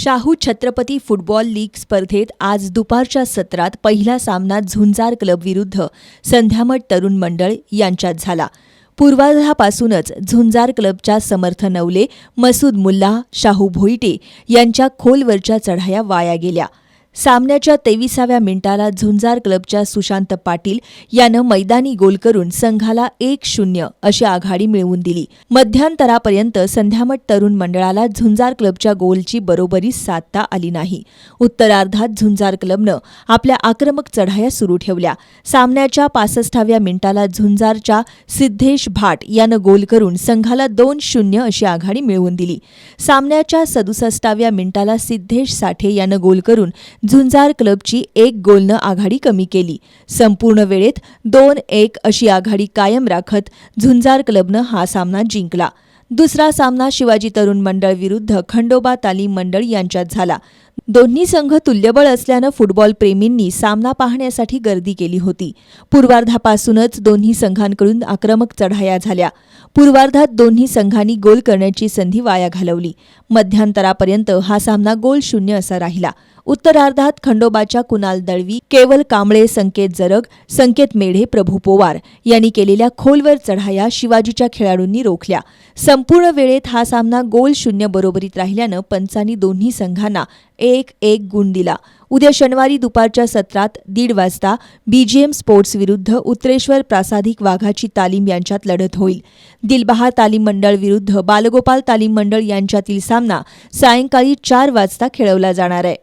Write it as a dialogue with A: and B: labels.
A: Shahu Chhatrapati football league स्पर्धेत आज दुपारच्या सत्रात पहिला सामना झुंजार क्लब विरुद्ध संध्यामठ तरुण मंडळ यांच्यात झाला. पूर्वार्धापासूनच झुंजार क्लबच्या समर्थ नवले, मसूद मुल्ला, शाहू भोईटे यांच्या खोलवरच्या चढाया वाया गेल्या. सामन्याच्या 23व्या मिनिटाला झुंजार क्लबच्या सुशांत पाटील यानं मैदानी गोल करून संघाला 1-0 अशी आघाडी मिळवून दिली. मध्यांतरापर्यंत संध्यामठ तरुण मंडळाला झुंजार क्लबच्या गोलची बरोबरी साधता आली नाही. उत्तरार्धात झुंजार क्लबनं आपल्या आक्रमक चढाया सुरू ठेवल्या. सामन्याच्या 65व्या मिनिटाला झुंजारच्या सिद्धेश भाट यानं गोल करून संघाला 2-0 अशी आघाडी मिळवून दिली. सामन्याच्या 67व्या मिनिटाला सिद्धेश साठे यानं गोल करून झुंजार क्लबची 1 गोलनं आघाडी कमी केली. संपूर्ण वेळेत 2-1 अशी आघाडी कायम राखत झुंजार क्लबनं हा सामना जिंकला. दुसरा सामना शिवाजी तरुण मंडळ विरुद्ध खंडोबा तालीम मंडळ यांच्यात झाला. दोन्ही संघ तुल्यबळ असल्यानं फुटबॉल प्रेमींनी सामना पाहण्यासाठी गर्दी केली होती. पूर्वार्धापासूनच दोन्ही संघांकडून आक्रमक चढाया झाल्या. पूर्वार्धात दोन्ही संघांनी गोल करण्याची संधी वाया घालवली. मध्यांतरापर्यंत हा सामना गोल 0 असा राहिला. उत्तरार्धात खंडोबाच्या कुणाल दळवी, केवल कांबळे, संकेत जरग, संकेत मेढे, प्रभू पोवार यांनी केलेल्या खोलवर चढाया शिवाजीच्या खेळाडूंनी रोखल्या. संपूर्ण वेळेत हा सामना गोल 0 बरोबरीत राहिल्यानं पंचांनी दोन्ही संघांना 1-1 गुण दिला. उद्या शनिवारी दुपारच्या सत्रात 1:30 वाजता BGM स्पोर्ट्स विरुद्ध उत्तरेश्वर प्रासादिक वाघाची तालीम यांच्यात लढत होईल. दिलबहार तालीम मंडळ विरुद्ध बालगोपाल तालीम मंडळ यांच्यातील सामना सायंकाळी 4 वाजता खेळवला जाणार आहे.